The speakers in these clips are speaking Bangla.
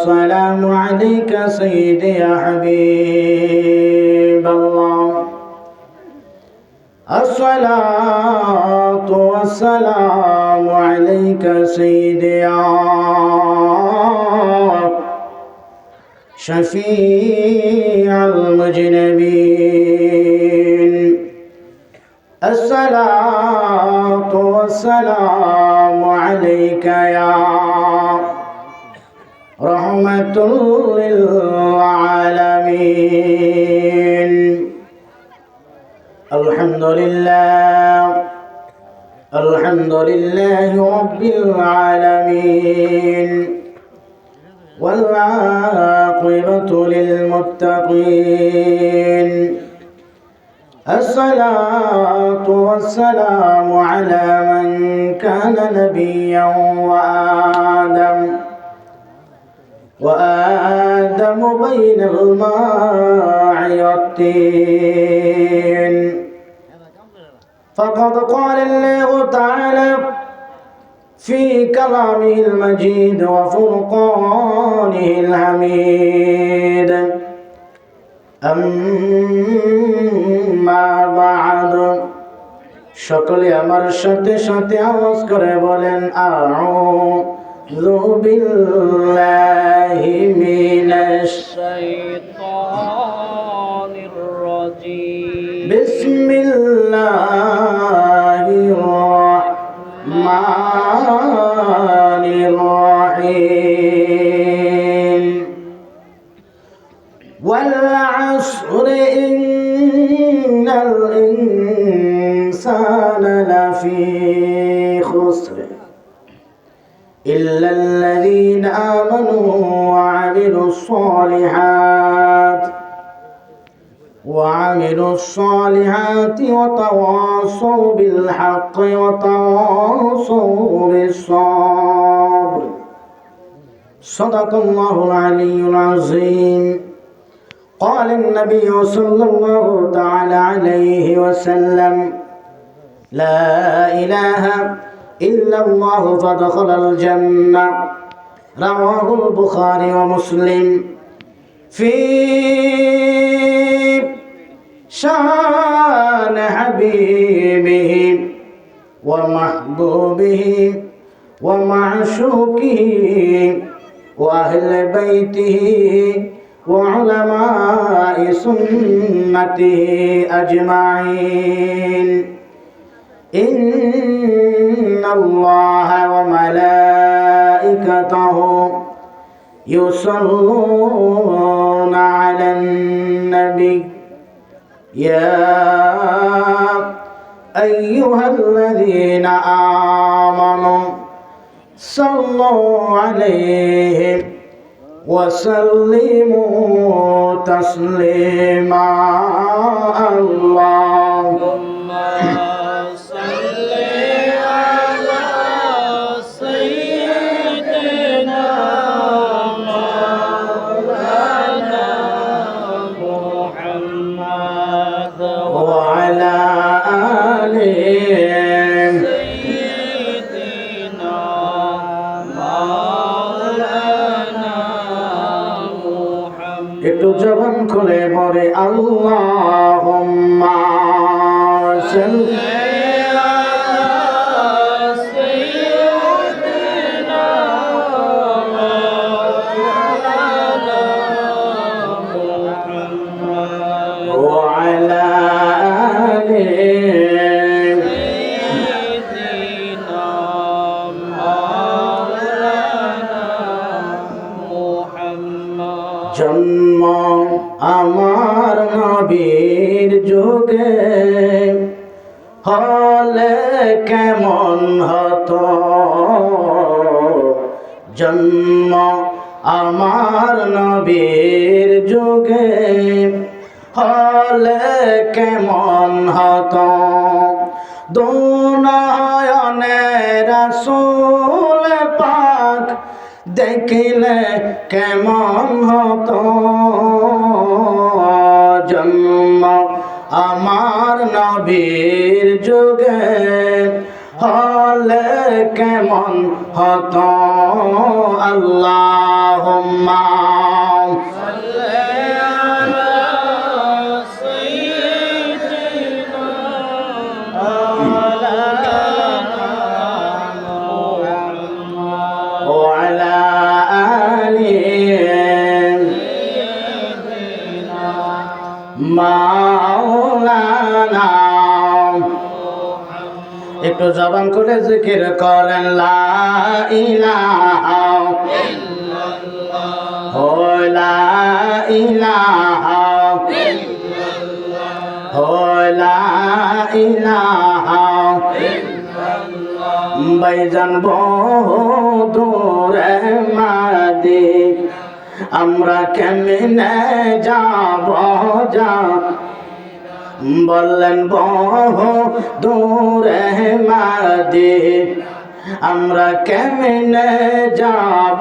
والسلام عليك سيدي يا حبيب الله الصلاة والسلام عليك سيدي يا شفيع المذنبين الصلاة والسلام عليك يا رحمة للعالمين الحمد لله رب العالمين والعاقبة للمتقين الصلاة والسلام على من كان نبيا وآدم بين الماء والطين فقد قال الله تعالى في كلامه المجيد وفرقانه الحميد أما بعد সকলে আমার সাথে সাথে আওয়াজ করে বলেন আউযু বিল্লাহি মিনাশ শাইতানির রাজীম বিসমিল্লাহির রাহমানির রাহিম ওয়াল আসরি ইন্নাল ইনসানা লাফি খুসর إلا الذين آمنوا وعملوا الصالحات وتواصوا بالحق وتواصوا بالصبر صدق الله العلي العظيم قال النبي صلى الله تعالى عليه وسلم لا إله إلا الله فدخل الجنة رواه البخاري ومسلم في شان حبيبه ومحبوبه ومعشوقه وأهل بيته وعلماء سنته أجمعين إن الله وملائكته يصلون على النبي يا أيها الذين آمنوا صلوا عليه وسلموا تسليما اللهم একটু জবান খুলে পড়ে আল্লাহুম্মা সাল্লি জন্ম আমার নবীর যুগে হলে কেমন হতো জন্ম আমার নবীর যুগে হলে কেমন হতো দুনয়নে রাসূল পাক দেখিলে কেমন হতো জন্ম আমার নবীর যুগে হলে কেমন হতো আল্লাহুম্মা আম্মা মাওলানা একটু জবান করে জিকির করেন লা ইলাহা ইল্লাল্লাহ ও লা ইলাহা ইল্লাল্লাহ ও লা ইলাহা ইল্লাল্লাহ বাইজান বহু দূরে মাদি আমরা কেমনে যাব বললেন বহু দূরে মাদি আমরা কেমনে যাব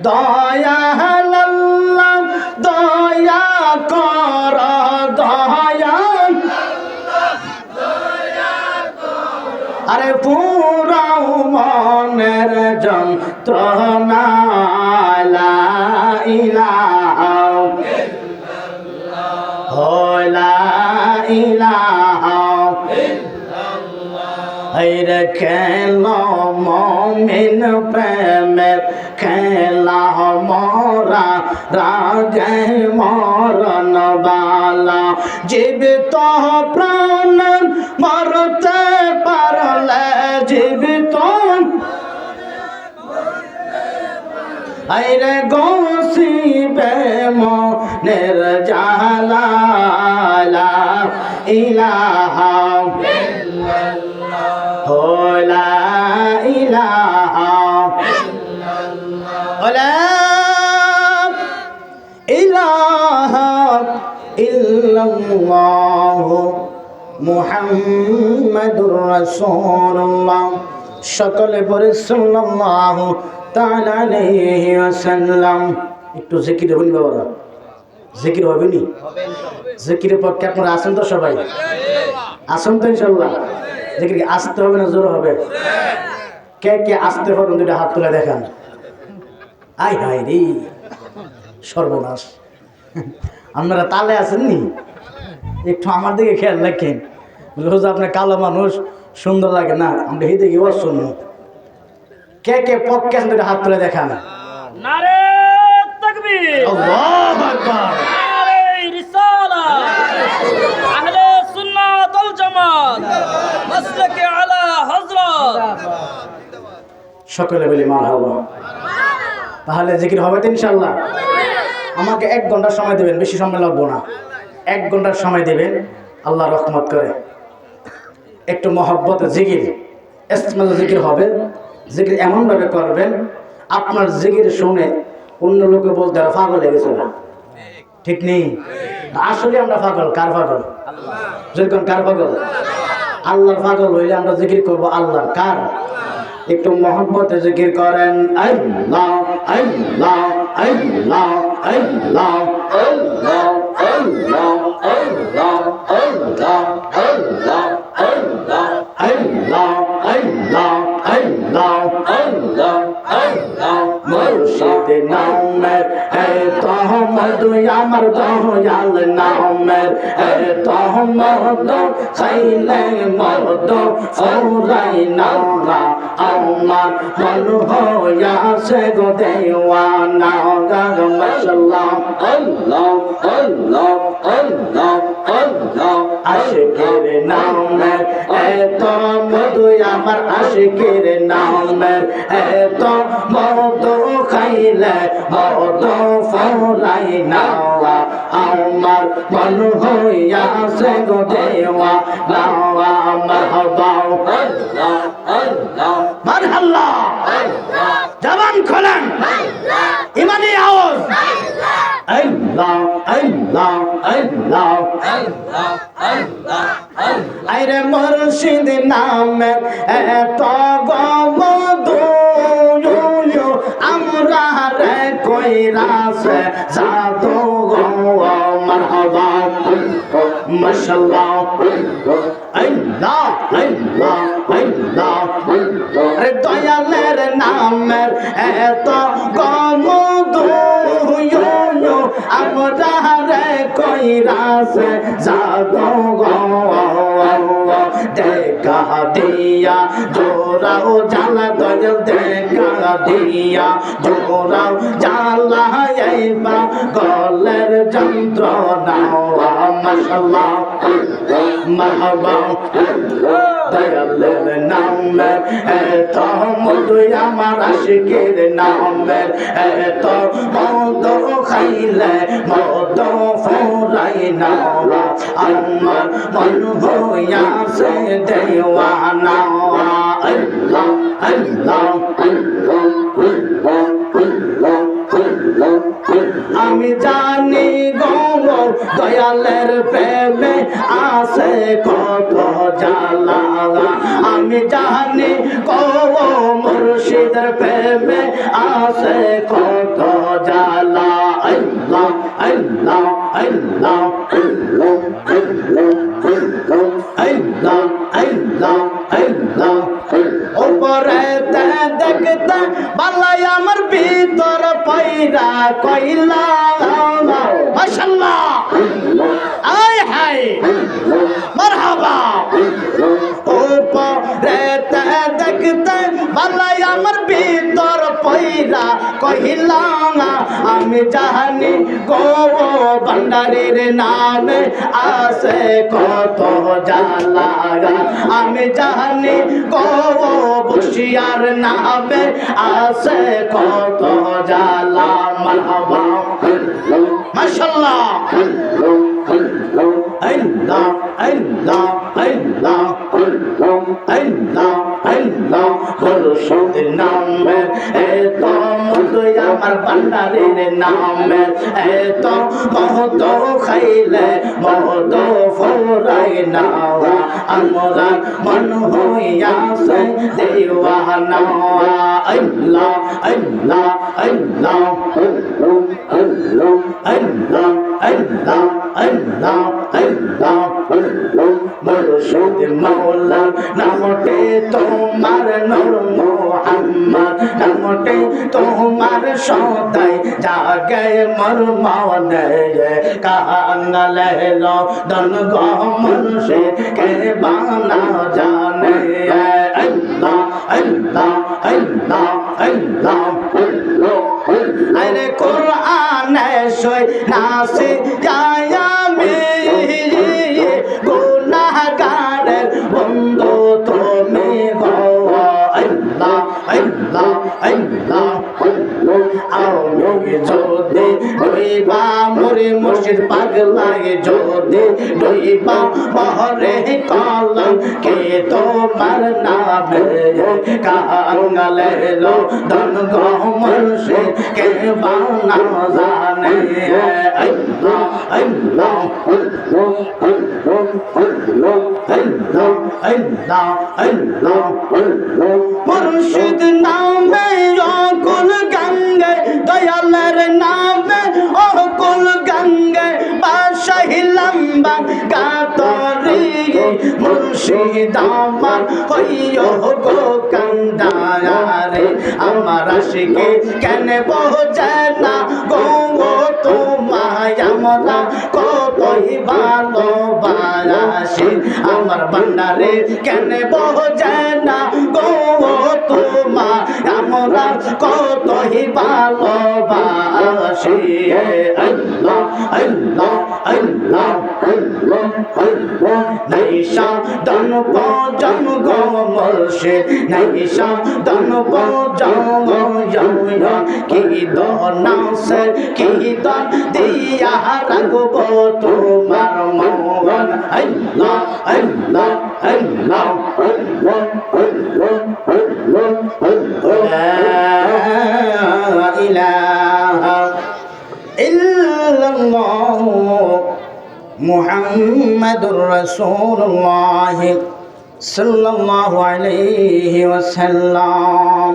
দয়া আল্লাহ দয়া কর দয়া আরে পুরাও মনের যন্ত্রণা লা ইলাহা ইল্লাল্লাহ লা ইলাহা ইল্লাল্লাহ আইরে খেলো মুমিন প্রেমের খেলা মোরা রাগে মরণ বালা জীবিত প্রাণ মরতে পারলে জীবিত আইরে গৌসিবে মনের জালা লা ইলাহা ইল্লাল্লাহ লা ইলাহা ইল্লাল্লাহ লা ইলাহা ইল্লাল্লাহ মুহাম্মাদুর রাসূলুল্লাহ সকলে পড়ে সাল্লাল্লাহু তাআলা আলাইহি ওয়াসাল্লাম একটু জিকির হবে নি বাবারা জিকির হবে নি জিকিরের পক্ষে আপনারা আছেন তো সবাই আছেন তো ইনশাআল্লাহ জিকির কি আসতে হবে না জোর হবে কে কে আসতে পারেন দুটো হাত তুলে দেখান আই হাই রে সর্বনাশ আপনারা তালে আছেন নি একটু আমার দিকে খেয়াল রাখেন বলছে আপনার কালো মানুষ সুন্দর লাগে না আমরা হিতে কি অসন্ন কে কে পক্ষে আছেন দুটো হাত তুলে দেখান নারে তাকবীর আল্লাহু আকবার নারে রিসালাত আহলে সুন্নাত ওয়াল জামাত মাসলাকে আলা হযরত সকলে বলি মারহাবা তাহলে জিকির হবে তো ইনশাআল্লাহ আমাকে 1 ঘন্টা সময় দেবেন বেশি সময় লাগবে না 1 ঘন্টার সময় দেবেন আল্লাহ রহমত করে একটু মহব্বত জিকির ইসমাল জিকির হবে জিকির এমনভাবে করবেন আপনার জিকির শুনে অন্য লোকে বলতে আর পাগল হয়ে গেছে না ঠিক নেই আসলে আমরা পাগল কার পাগল আল্লাহ যখন কার পাগল আল্লাহর পাগল হইলে আমরা জিকির করব আল্লাহর কার একটু মহব্বতে জিকির করেন আল্লাহ আল্লাহ আল্লাহ আল্লাহ আল্লাহ আল্লাহ আল্লাহ আল্লাহ আল্লাহ আল্লাহ আল্লাহ আল্লাহ আল্লাহ আল্লাহ আল্লাহ মুর্শিদ নামের এত মধু আমার দয়াল নামের এত মধু খাইলে মধু ফুরাই না আমার মন হইয়াছে গো দেওয়ানা গান মাশাআল্লাহ আল্লাহ আল্লাহ আল্লাহ আল্লাহ আশিকের নামের এত মধু আমার আশিকের নামের এত মধু খাইলে মধু ফুরাই না আমার মন হইয়াছে গো দেওয়ানা মারহাবা আল্লাহ আল্লাহ মারহাল্লাহ জবান খোলেন ইমানি আওয়াজ আল্লাহ আল্লাহ আল্লাহ আল্লাহ আল্লাহ আইরে মুর্শিদ নামে এত গমধু আমরা রে কইরাছে জাদু গো মারহাবা মাশাআল্লাহ আল্লাহ আল্লাহ আল্লাহ রে দয়ালের নামের এত আমরা রে কইরাছে জাদু গো দেখা দিয়া জোরাও জ্বালা দয়াল দেখা দিয়া জোরাও জ্বালা এইবা গলের যন্ত্রণা মাশাআল্লাহ মারহাবা দয়ালের নামের এত মধু আমার আশিকের নামের এত মধু খাইলে মধু ফুরাই না আমার মন হইয়াছে দেওয়ানা আল্লাহ আল্লাহ আমি জানি গো দয়ালের প্রেমে আছে কত জ্বালা আমি জানি গো মুর্শিদের প্রেমে আছে কত জ্বালা আল্লাহ আল্লাহ আল্লাহ আল্লাহ আল্লাহ আল্লাহ উপরে দেখতে বালাই আমার ভিতর পয়রা কইলা মাশাআল্লাহ আয় হায় মারহাবা উপরে দেখতে বালাই আমার ভিতর পয়রা কইলা আমি জানি গো ভান্ডারের নামে আছে কত জ্বালা আমি জানি গো বসিয়ার নামে আছে কত জ্বালা মারহাবা মাশাআল্লাহ আল্লাহ আল্লাহ আল্লাহ আল্লাহ আল্লাহ মুর্শিদের নামে এত মধু আমার ভান্ডারের নামে এত মধু খাইলে মধু ফুরাই না আমরা মন হইয়াছে দেওয়ানা আল্লাহ আল্লাহ আল্লাহ আল্লাহ আল্লাহ আল্লাহ আল্লাহ আল্লাহ মুর্শিদ মাওলা নামতে তোমার নূর মুহাম্মদ নামতে তোমার সদাই জাগে মোর মনে কাঙ্গালে দন গো মুর্শিদ কে বানা জানে আল্লাহ আল্লাহ আল্লাহ আল্লাহ আরে কোরআনে সই নাসি জায়ামি গুনাহগারের বন্ধু তুমি গো আল্লাহ আল্লাহ আল্লাহ আমি যদি ডইবা মোরে মুর্শিদ পাগলায় যদি ডইবা বহরে কলম কে তোমার নামে কাঙ্গালে দন গো মুর্শিদ কে বানা জানে আল্লাহ আল্লাহ আল্লাহ আল্লাহ মুর্শিদ নামে অকুল গঙ্গে দয়ালের নামে অকুল গঙ্গে বাসাহিলাম কাতরি মুর্শিদ আমার হইও গো কান্দারে আমার আশিকে কেন বোঝে না গো তোমায় আমরা কতই ভালোবাসি আমার ভান্ডারে কেন বোঝে না গো তোমায় আমরা কতই ভালোবাসি আল্লাহ আল্লাহ আল্লাহ নাইশা দন পজম গো মুর্শিদ নাইশা দন পজম গো কি দনা সে কি দন দিয়া রাখব তোমার মন আল্লাহ আল্লাহ আল্লাহ লা ইলাহা ইল্লাল্লাহ মুহাম্মাদুর রাসূলুল্লাহ সাল্লাল্লাহু আলাইহি ওয়াসাল্লাম।